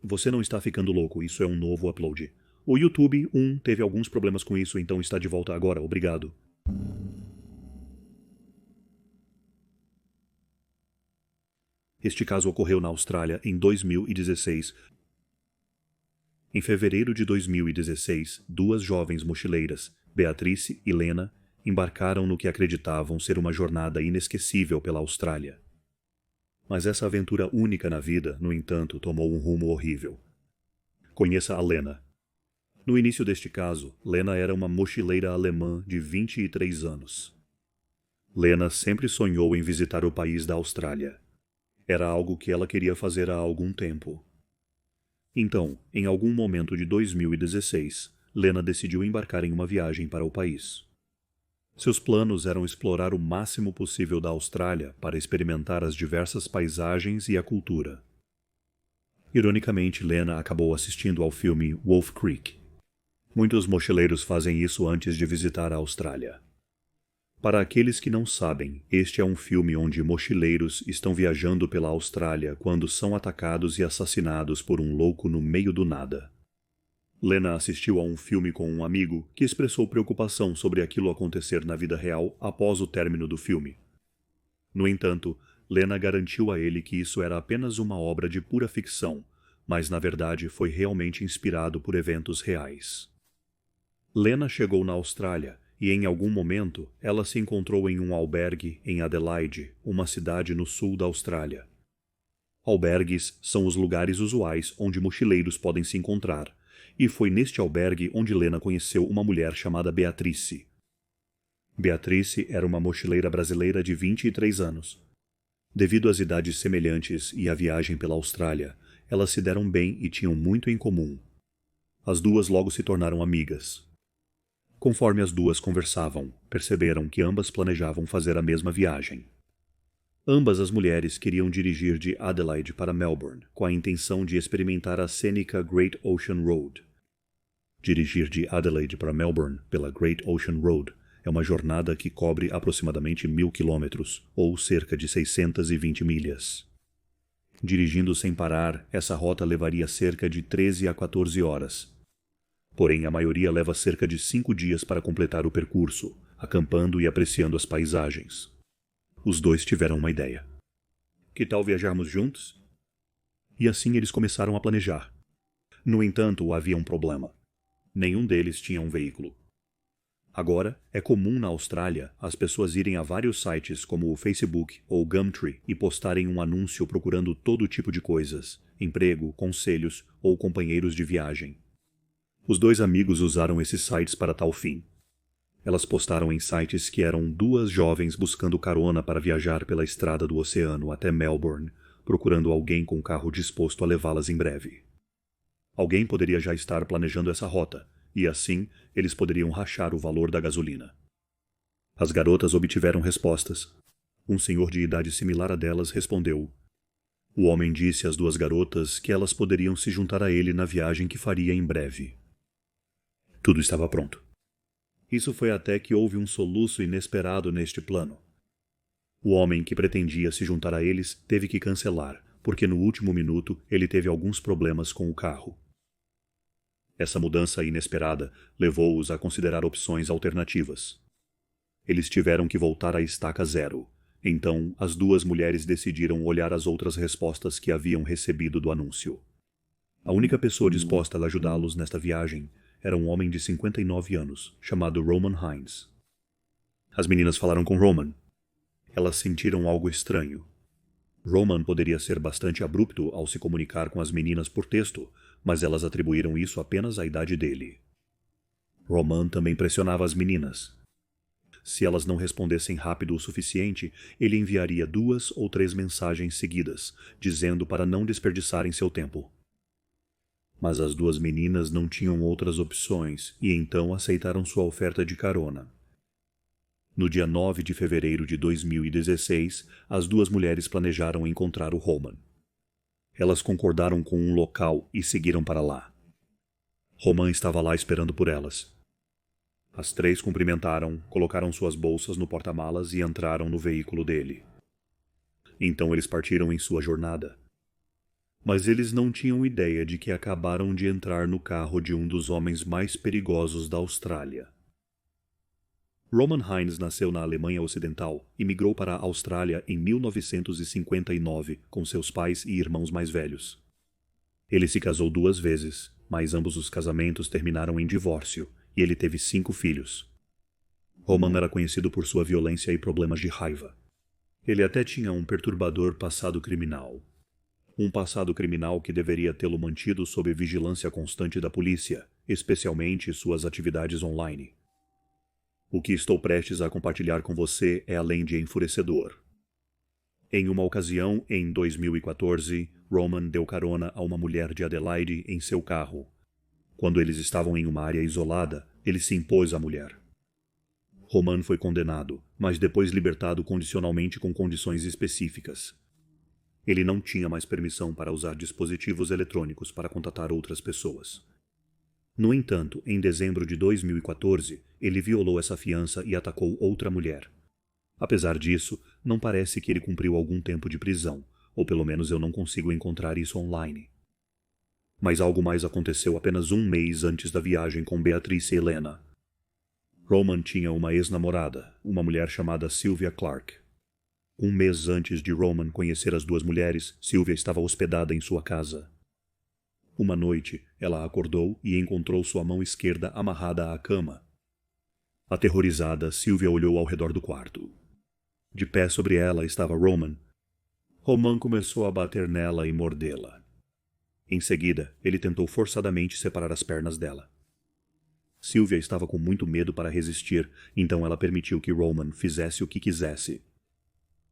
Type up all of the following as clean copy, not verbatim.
Você não está ficando louco, isso é um novo upload. O YouTube 1 teve alguns problemas com isso, então está de volta agora, obrigado. Este caso ocorreu na Austrália em 2016. Em fevereiro de 2016, duas jovens mochileiras, Beatrice e Lena, embarcaram no que acreditavam ser uma jornada inesquecível pela Austrália. Mas essa aventura única na vida, no entanto, tomou um rumo horrível. Conheça a Lena. No início deste caso, Lena era uma mochileira alemã de 23 anos. Lena sempre sonhou em visitar o país da Austrália. Era algo que ela queria fazer há algum tempo. Então, em algum momento de 2016, Lena decidiu embarcar em uma viagem para o país. Seus planos eram explorar o máximo possível da Austrália para experimentar as diversas paisagens e a cultura. Ironicamente, Lena acabou assistindo ao filme Wolf Creek. Muitos mochileiros fazem isso antes de visitar a Austrália. Para aqueles que não sabem, este é um filme onde mochileiros estão viajando pela Austrália quando são atacados e assassinados por um louco no meio do nada. Lena assistiu a um filme com um amigo que expressou preocupação sobre aquilo acontecer na vida real após o término do filme. No entanto, Lena garantiu a ele que isso era apenas uma obra de pura ficção, mas na verdade foi realmente inspirado por eventos reais. Lena chegou na Austrália e em algum momento ela se encontrou em um albergue em Adelaide, uma cidade no sul da Austrália. Albergues são os lugares usuais onde mochileiros podem se encontrar, e foi neste albergue onde Lena conheceu uma mulher chamada Beatrice. Beatrice era uma mochileira brasileira de 23 anos. Devido às idades semelhantes e à viagem pela Austrália, elas se deram bem e tinham muito em comum. As duas logo se tornaram amigas. Conforme as duas conversavam, perceberam que ambas planejavam fazer a mesma viagem. Ambas as mulheres queriam dirigir de Adelaide para Melbourne, com a intenção de experimentar a cênica Great Ocean Road. Dirigir de Adelaide para Melbourne pela Great Ocean Road é uma jornada que cobre aproximadamente 1.000 quilômetros, ou cerca de 620 milhas. Dirigindo sem parar, essa rota levaria cerca de 13 a 14 horas. Porém, a maioria leva cerca de 5 dias para completar o percurso, acampando e apreciando as paisagens. Os dois tiveram uma ideia. Que tal viajarmos juntos? E assim eles começaram a planejar. No entanto, havia um problema. Nenhum deles tinha um veículo. Agora, é comum na Austrália as pessoas irem a vários sites como o Facebook ou Gumtree e postarem um anúncio procurando todo tipo de coisas, emprego, conselhos ou companheiros de viagem. Os dois amigos usaram esses sites para tal fim. Elas postaram em sites que eram duas jovens buscando carona para viajar pela estrada do oceano até Melbourne, procurando alguém com carro disposto a levá-las em breve. Alguém poderia já estar planejando essa rota, e assim eles poderiam rachar o valor da gasolina. As garotas obtiveram respostas. Um senhor de idade similar a delas respondeu. O homem disse às duas garotas que elas poderiam se juntar a ele na viagem que faria em breve. Tudo estava pronto. Isso foi até que houve um soluço inesperado neste plano. O homem que pretendia se juntar a eles teve que cancelar, porque no último minuto ele teve alguns problemas com o carro. Essa mudança inesperada levou-os a considerar opções alternativas. Eles tiveram que voltar à estaca zero. Então, as duas mulheres decidiram olhar as outras respostas que haviam recebido do anúncio. A única pessoa disposta a ajudá-los nesta viagem era um homem de 59 anos, chamado Roman Hines. As meninas falaram com Roman. Elas sentiram algo estranho. Roman poderia ser bastante abrupto ao se comunicar com as meninas por texto, mas elas atribuíram isso apenas à idade dele. Roman também pressionava as meninas. Se elas não respondessem rápido o suficiente, ele enviaria 2 ou 3 mensagens seguidas, dizendo para não desperdiçarem seu tempo. Mas as duas meninas não tinham outras opções e então aceitaram sua oferta de carona. No dia 9 de fevereiro de 2016, as duas mulheres planejaram encontrar o Roman. Elas concordaram com um local e seguiram para lá. Roman estava lá esperando por elas. As 3 cumprimentaram, colocaram suas bolsas no porta-malas e entraram no veículo dele. Então eles partiram em sua jornada. Mas eles não tinham ideia de que acabaram de entrar no carro de um dos homens mais perigosos da Austrália. Roman Hines nasceu na Alemanha Ocidental e migrou para a Austrália em 1959 com seus pais e irmãos mais velhos. Ele se casou 2 vezes, mas ambos os casamentos terminaram em divórcio, e ele teve 5 filhos. Roman era conhecido por sua violência e problemas de raiva. Ele até tinha um perturbador passado criminal. Um passado criminal que deveria tê-lo mantido sob vigilância constante da polícia, especialmente suas atividades online. O que estou prestes a compartilhar com você é além de enfurecedor. Em uma ocasião, em 2014, Roman deu carona a uma mulher de Adelaide em seu carro. Quando eles estavam em uma área isolada, ele se impôs à mulher. Roman foi condenado, mas depois libertado condicionalmente com condições específicas. Ele não tinha mais permissão para usar dispositivos eletrônicos para contatar outras pessoas. No entanto, em dezembro de 2014, ele violou essa fiança e atacou outra mulher. Apesar disso, não parece que ele cumpriu algum tempo de prisão, ou pelo menos eu não consigo encontrar isso online. Mas algo mais aconteceu apenas 1 mês antes da viagem com Beatrice e Helena. Roman tinha uma ex-namorada, uma mulher chamada Sylvia Clark. 1 mês antes de Roman conhecer as 2 mulheres, Sylvia estava hospedada em sua casa. Uma noite, ela acordou e encontrou sua mão esquerda amarrada à cama. Aterrorizada, Sylvia olhou ao redor do quarto. De pé sobre ela estava Roman. Roman começou a bater nela e mordê-la. Em seguida, ele tentou forçadamente separar as pernas dela. Sylvia estava com muito medo para resistir, então ela permitiu que Roman fizesse o que quisesse.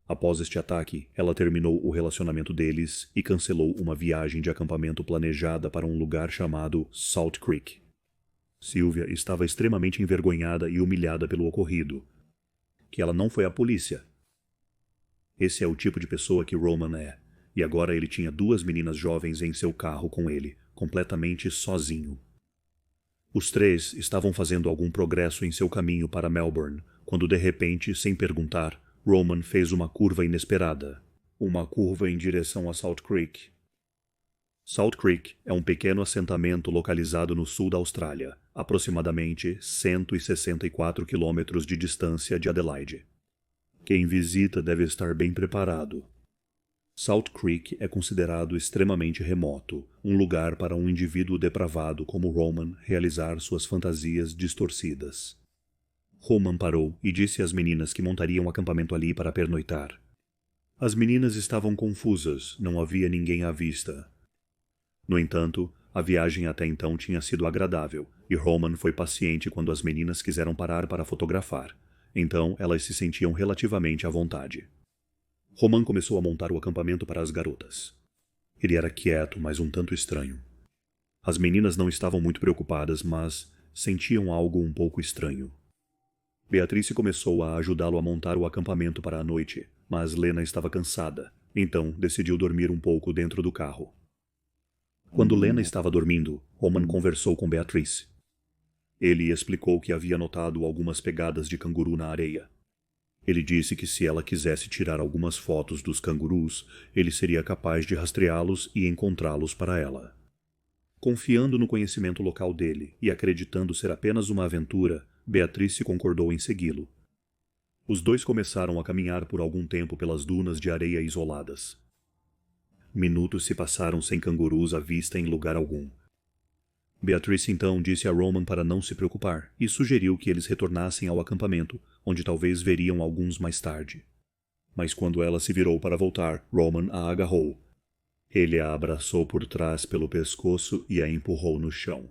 Após este ataque, ela terminou o relacionamento deles e cancelou uma viagem de acampamento planejada para um lugar chamado Salt Creek. Sylvia estava extremamente envergonhada e humilhada pelo ocorrido. Que ela não foi à polícia. Esse é o tipo de pessoa que Roman é, e agora ele tinha 2 meninas jovens em seu carro com ele, completamente sozinho. Os 3 estavam fazendo algum progresso em seu caminho para Melbourne, quando de repente, sem perguntar, Roman fez uma curva inesperada. Uma curva em direção a Salt Creek. Salt Creek é um pequeno assentamento localizado no sul da Austrália, aproximadamente 164 quilômetros de distância de Adelaide. Quem visita deve estar bem preparado. Salt Creek é considerado extremamente remoto, um lugar para um indivíduo depravado como Roman realizar suas fantasias distorcidas. Roman parou e disse às meninas que montariam acampamento ali para pernoitar. As meninas estavam confusas, não havia ninguém à vista. No entanto, a viagem até então tinha sido agradável, e Roman foi paciente quando as meninas quiseram parar para fotografar. Então, elas se sentiam relativamente à vontade. Roman começou a montar o acampamento para as garotas. Ele era quieto, mas um tanto estranho. As meninas não estavam muito preocupadas, mas sentiam algo um pouco estranho. Beatrice começou a ajudá-lo a montar o acampamento para a noite, mas Lena estava cansada, então decidiu dormir um pouco dentro do carro. Quando Lena estava dormindo, Roman conversou com Beatrice. Ele explicou que havia notado algumas pegadas de canguru na areia. Ele disse que se ela quisesse tirar algumas fotos dos cangurus, ele seria capaz de rastreá-los e encontrá-los para ela. Confiando no conhecimento local dele e acreditando ser apenas uma aventura, Beatrice concordou em segui-lo. Os 2 começaram a caminhar por algum tempo pelas dunas de areia isoladas. Minutos se passaram sem cangurus à vista em lugar algum. Beatrice então disse a Roman para não se preocupar e sugeriu que eles retornassem ao acampamento, onde talvez veriam alguns mais tarde. Mas quando ela se virou para voltar, Roman a agarrou. Ele a abraçou por trás pelo pescoço e a empurrou no chão.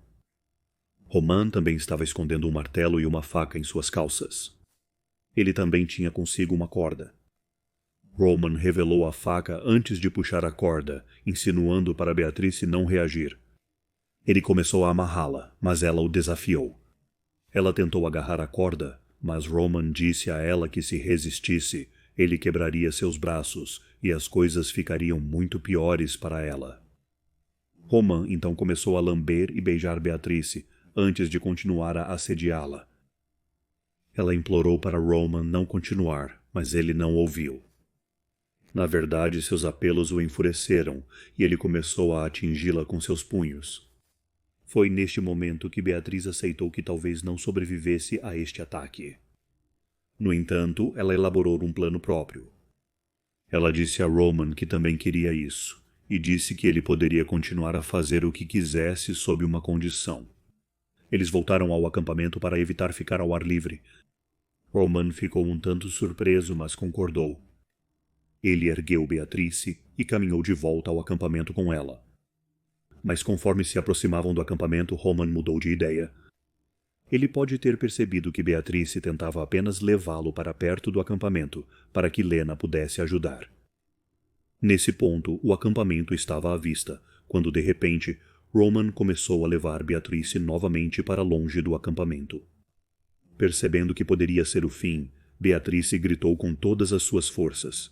Roman também estava escondendo um martelo e uma faca em suas calças. Ele também tinha consigo uma corda. Roman revelou a faca antes de puxar a corda, insinuando para Beatrice não reagir. Ele começou a amarrá-la, mas ela o desafiou. Ela tentou agarrar a corda, mas Roman disse a ela que se resistisse, ele quebraria seus braços e as coisas ficariam muito piores para ela. Roman então começou a lamber e beijar Beatrice, antes de continuar a assediá-la. Ela implorou para Roman não continuar, mas ele não ouviu. Na verdade, seus apelos o enfureceram e ele começou a atingi-la com seus punhos. Foi neste momento que Beatriz aceitou que talvez não sobrevivesse a este ataque. No entanto, ela elaborou um plano próprio. Ela disse a Roman que também queria isso, e disse que ele poderia continuar a fazer o que quisesse sob uma condição. Eles voltaram ao acampamento para evitar ficar ao ar livre. Roman ficou um tanto surpreso, mas concordou. Ele ergueu Beatrice e caminhou de volta ao acampamento com ela. Mas conforme se aproximavam do acampamento, Roman mudou de ideia. Ele pode ter percebido que Beatrice tentava apenas levá-lo para perto do acampamento, para que Lena pudesse ajudar. Nesse ponto, o acampamento estava à vista, quando de repente, Roman começou a levar Beatrice novamente para longe do acampamento. Percebendo que poderia ser o fim, Beatrice gritou com todas as suas forças.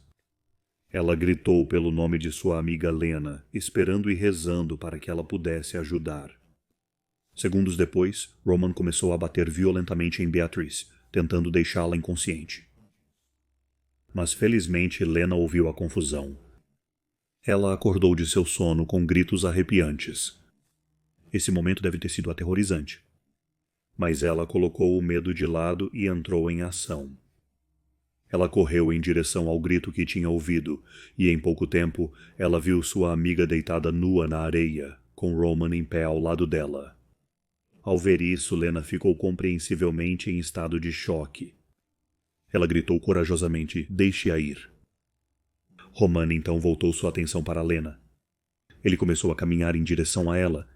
Ela gritou pelo nome de sua amiga Lena, esperando e rezando para que ela pudesse ajudar. Segundos depois, Roman começou a bater violentamente em Beatrice, tentando deixá-la inconsciente. Mas felizmente Lena ouviu a confusão. Ela acordou de seu sono com gritos arrepiantes. Esse momento deve ter sido aterrorizante. Mas ela colocou o medo de lado e entrou em ação. Ela correu em direção ao grito que tinha ouvido, e em pouco tempo ela viu sua amiga deitada nua na areia, com Roman em pé ao lado dela. Ao ver isso, Lena ficou compreensivelmente em estado de choque. Ela gritou corajosamente, "Deixe-a ir." Roman então voltou sua atenção para Lena. Ele começou a caminhar em direção a ela.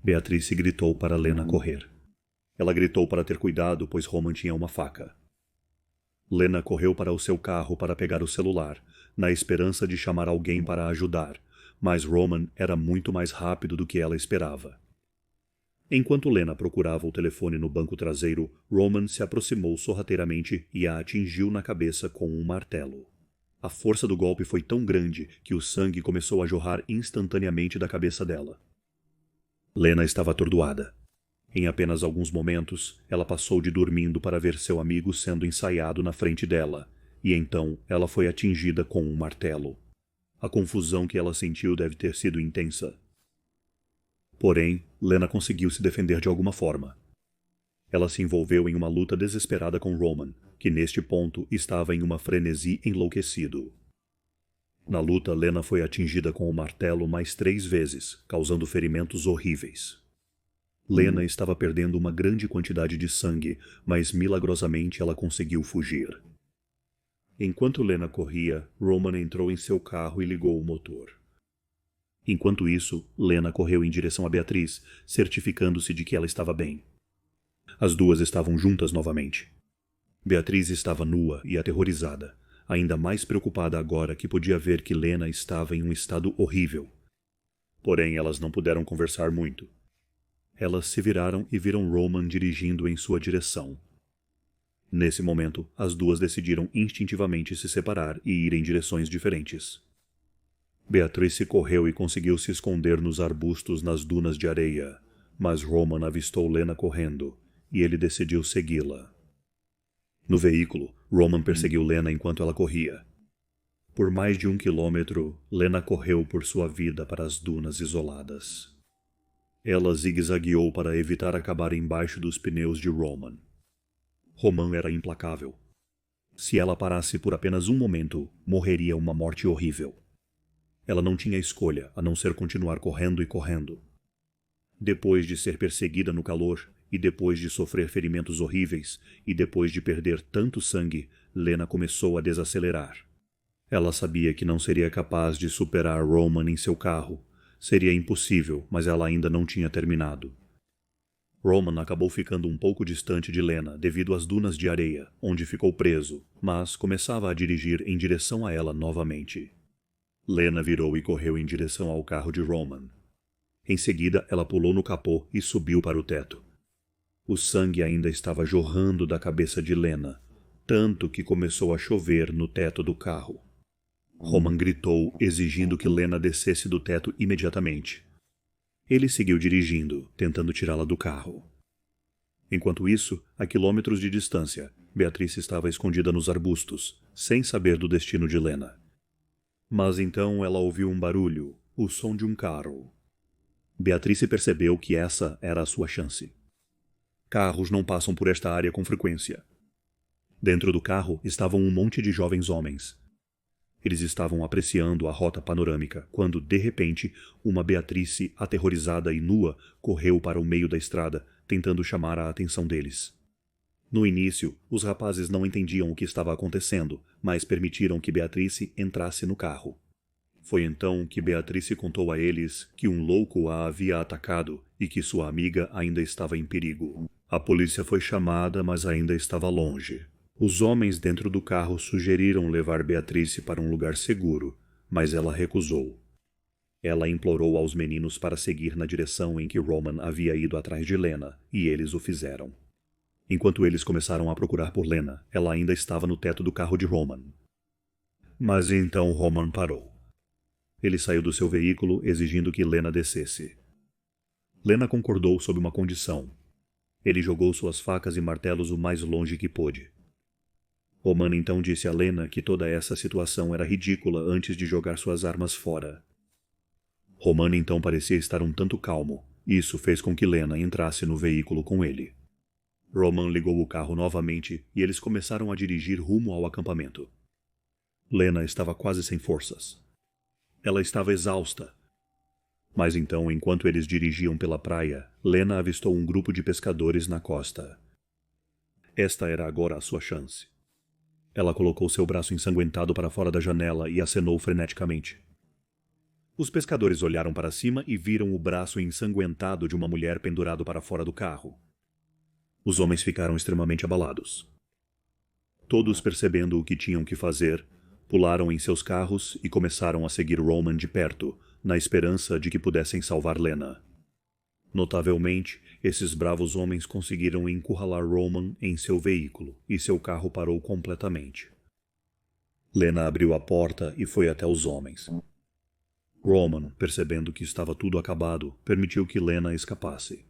Beatrice gritou para Lena correr. Ela gritou para ter cuidado, pois Roman tinha uma faca. Lena correu para o seu carro para pegar o celular, na esperança de chamar alguém para ajudar, mas Roman era muito mais rápido do que ela esperava. Enquanto Lena procurava o telefone no banco traseiro, Roman se aproximou sorrateiramente e a atingiu na cabeça com um martelo. A força do golpe foi tão grande que o sangue começou a jorrar instantaneamente da cabeça dela. Lena estava atordoada. Em apenas alguns momentos, ela passou de dormindo para ver seu amigo sendo ensaiado na frente dela, e então ela foi atingida com um martelo. A confusão que ela sentiu deve ter sido intensa. Porém, Lena conseguiu se defender de alguma forma. Ela se envolveu em uma luta desesperada com Roman, que neste ponto estava em uma frenesi enlouquecido. Na luta, Lena foi atingida com o martelo mais 3 vezes, causando ferimentos horríveis. Lena estava perdendo uma grande quantidade de sangue, mas milagrosamente ela conseguiu fugir. Enquanto Lena corria, Roman entrou em seu carro e ligou o motor. Enquanto isso, Lena correu em direção a Beatriz, certificando-se de que ela estava bem. As duas estavam juntas novamente. Beatriz estava nua e aterrorizada, ainda mais preocupada agora que podia ver que Lena estava em um estado horrível. Porém, elas não puderam conversar muito. Elas se viraram e viram Roman dirigindo em sua direção. Nesse momento, as duas decidiram instintivamente se separar e ir em direções diferentes. Beatrice correu e conseguiu se esconder nos arbustos nas dunas de areia, mas Roman avistou Lena correndo, e ele decidiu segui-la. No veículo, Roman perseguiu Lena enquanto ela corria. Por mais de 1 quilômetro, Lena correu por sua vida para as dunas isoladas. Ela zigue-zagueou para evitar acabar embaixo dos pneus de Roman. Roman era implacável. Se ela parasse por apenas um momento, morreria uma morte horrível. Ela não tinha escolha a não ser continuar correndo e correndo. Depois de ser perseguida no calor, e depois de sofrer ferimentos horríveis, e depois de perder tanto sangue, Lena começou a desacelerar. Ela sabia que não seria capaz de superar Roman em seu carro. Seria impossível, mas ela ainda não tinha terminado. Roman acabou ficando um pouco distante de Lena devido às dunas de areia, onde ficou preso, mas começava a dirigir em direção a ela novamente. Lena virou e correu em direção ao carro de Roman. Em seguida, ela pulou no capô e subiu para o teto. O sangue ainda estava jorrando da cabeça de Lena, tanto que começou a chover no teto do carro. Roman gritou, exigindo que Lena descesse do teto imediatamente. Ele seguiu dirigindo, tentando tirá-la do carro. Enquanto isso, a quilômetros de distância, Beatriz estava escondida nos arbustos, sem saber do destino de Lena. Mas então ela ouviu um barulho, o som de um carro. Beatrice percebeu que essa era a sua chance. Carros não passam por esta área com frequência. Dentro do carro estavam um monte de jovens homens. Eles estavam apreciando a rota panorâmica, quando, de repente, uma Beatrice, aterrorizada e nua, correu para o meio da estrada, tentando chamar a atenção deles. No início, os rapazes não entendiam o que estava acontecendo, mas permitiram que Beatrice entrasse no carro. Foi então que Beatrice contou a eles que um louco a havia atacado e que sua amiga ainda estava em perigo. A polícia foi chamada, mas ainda estava longe. Os homens dentro do carro sugeriram levar Beatrice para um lugar seguro, mas ela recusou. Ela implorou aos meninos para seguir na direção em que Roman havia ido atrás de Lena, e eles o fizeram. Enquanto eles começaram a procurar por Lena, ela ainda estava no teto do carro de Roman. Mas então Roman parou. Ele saiu do seu veículo exigindo que Lena descesse. Lena concordou sob uma condição. Ele jogou suas facas e martelos o mais longe que pôde. Roman então disse a Lena que toda essa situação era ridícula antes de jogar suas armas fora. Roman então parecia estar um tanto calmo. Isso fez com que Lena entrasse no veículo com ele. Roman ligou o carro novamente e eles começaram a dirigir rumo ao acampamento. Lena estava quase sem forças. Ela estava exausta. Mas então, enquanto eles dirigiam pela praia, Lena avistou um grupo de pescadores na costa. Esta era agora a sua chance. Ela colocou seu braço ensanguentado para fora da janela e acenou freneticamente. Os pescadores olharam para cima e viram o braço ensanguentado de uma mulher pendurado para fora do carro. Os homens ficaram extremamente abalados. Todos, percebendo o que tinham que fazer, pularam em seus carros e começaram a seguir Roman de perto, na esperança de que pudessem salvar Lena. Notavelmente, esses bravos homens conseguiram encurralar Roman em seu veículo, e seu carro parou completamente. Lena abriu a porta e foi até os homens. Roman, percebendo que estava tudo acabado, permitiu que Lena escapasse.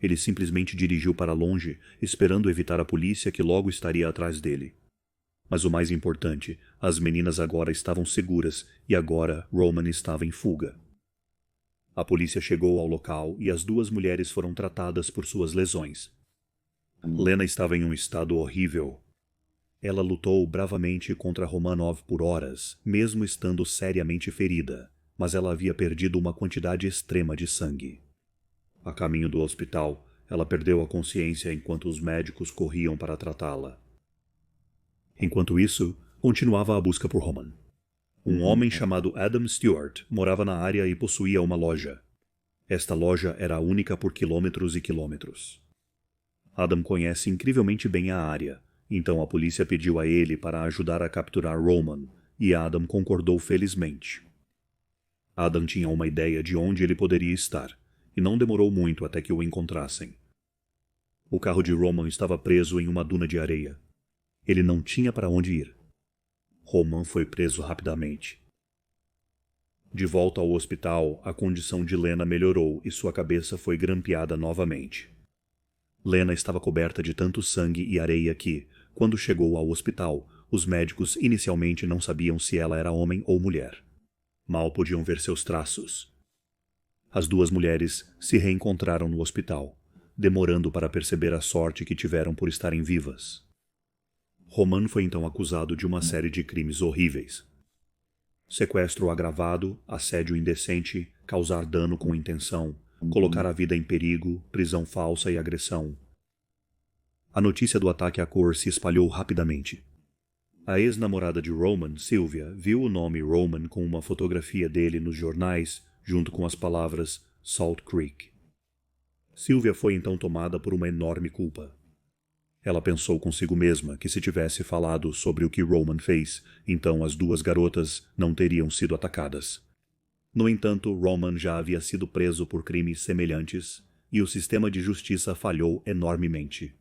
Ele simplesmente dirigiu para longe, esperando evitar a polícia que logo estaria atrás dele. Mas o mais importante, as meninas agora estavam seguras e agora Roman estava em fuga. A polícia chegou ao local e as duas mulheres foram tratadas por suas lesões. Lena estava em um estado horrível. Ela lutou bravamente contra Romanov por horas, mesmo estando seriamente ferida, mas ela havia perdido uma quantidade extrema de sangue. A caminho do hospital, ela perdeu a consciência enquanto os médicos corriam para tratá-la. Enquanto isso, continuava a busca por Roman. Um homem chamado Adam Stewart morava na área e possuía uma loja. Esta loja era a única por quilômetros e quilômetros. Adam conhece incrivelmente bem a área, então a polícia pediu a ele para ajudar a capturar Roman, e Adam concordou felizmente. Adam tinha uma ideia de onde ele poderia estar, e não demorou muito até que o encontrassem. O carro de Roman estava preso em uma duna de areia. Ele não tinha para onde ir. Roman foi preso rapidamente. De volta ao hospital, a condição de Lena melhorou e sua cabeça foi grampeada novamente. Lena estava coberta de tanto sangue e areia que, quando chegou ao hospital, os médicos inicialmente não sabiam se ela era homem ou mulher. Mal podiam ver seus traços. As duas mulheres se reencontraram no hospital, demorando para perceber a sorte que tiveram por estarem vivas. Roman foi então acusado de uma série de crimes horríveis. Sequestro agravado, assédio indecente, causar dano com intenção, colocar a vida em perigo, prisão falsa e agressão. A notícia do ataque à cor se espalhou rapidamente. A ex-namorada de Roman, Sylvia, viu o nome Roman com uma fotografia dele nos jornais, junto com as palavras Salt Creek. Sylvia foi então tomada por uma enorme culpa. Ela pensou consigo mesma que se tivesse falado sobre o que Roman fez, então as duas garotas não teriam sido atacadas. No entanto, Roman já havia sido preso por crimes semelhantes, e o sistema de justiça falhou enormemente.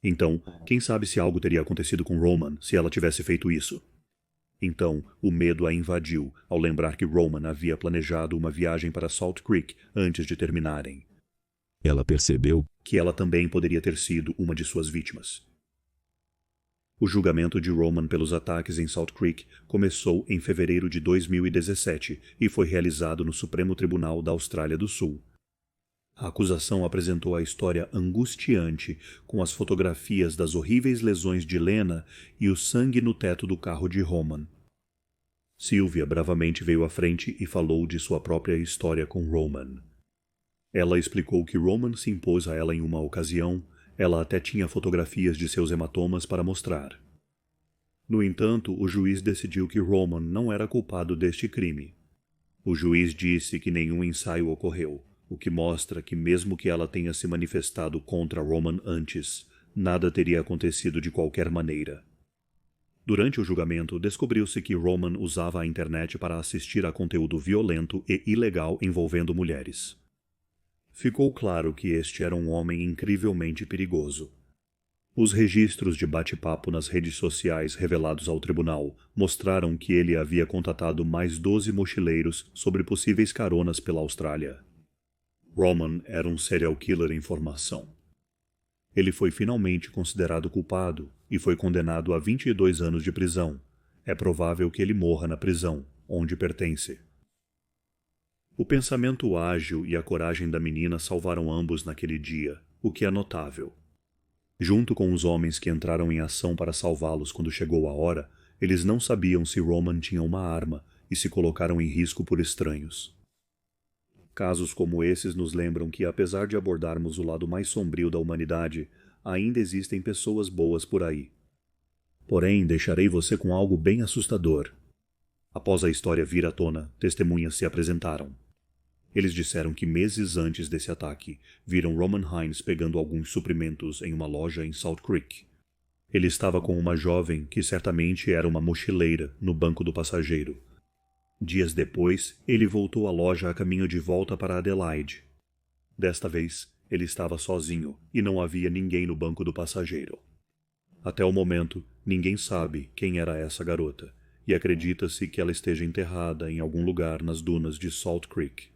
Então, quem sabe se algo teria acontecido com Roman se ela tivesse feito isso? Então, o medo a invadiu ao lembrar que Roman havia planejado uma viagem para Salt Creek antes de terminarem. Ela percebeu que ela também poderia ter sido uma de suas vítimas. O julgamento de Roman pelos ataques em Salt Creek começou em fevereiro de 2017 e foi realizado no Supremo Tribunal da Austrália do Sul. A acusação apresentou a história angustiante, com as fotografias das horríveis lesões de Lena e o sangue no teto do carro de Roman. Sylvia bravamente veio à frente e falou de sua própria história com Roman. Ela explicou que Roman se impôs a ela em uma ocasião. Ela até tinha fotografias de seus hematomas para mostrar. No entanto, o juiz decidiu que Roman não era culpado deste crime. O juiz disse que nenhum ensaio ocorreu, o que mostra que mesmo que ela tenha se manifestado contra Roman antes, nada teria acontecido de qualquer maneira. Durante o julgamento, descobriu-se que Roman usava a internet para assistir a conteúdo violento e ilegal envolvendo mulheres. Ficou claro que este era um homem incrivelmente perigoso. Os registros de bate-papo nas redes sociais revelados ao tribunal mostraram que ele havia contatado mais 12 mochileiros sobre possíveis caronas pela Austrália. Roman era um serial killer em formação. Ele foi finalmente considerado culpado e foi condenado a 22 anos de prisão. É provável que ele morra na prisão, onde pertence. O pensamento ágil e a coragem da menina salvaram ambos naquele dia, o que é notável. Junto com os homens que entraram em ação para salvá-los quando chegou a hora, eles não sabiam se Roman tinha uma arma e se colocaram em risco por estranhos. Casos como esses nos lembram que, apesar de abordarmos o lado mais sombrio da humanidade, ainda existem pessoas boas por aí. Porém, deixarei você com algo bem assustador. Após a história vir à tona, testemunhas se apresentaram. Eles disseram que meses antes desse ataque, viram Roman Hines pegando alguns suprimentos em uma loja em Salt Creek. Ele estava com uma jovem que certamente era uma mochileira no banco do passageiro. Dias depois, ele voltou à loja a caminho de volta para Adelaide. Desta vez, ele estava sozinho e não havia ninguém no banco do passageiro. Até o momento, ninguém sabe quem era essa garota, e acredita-se que ela esteja enterrada em algum lugar nas dunas de Salt Creek.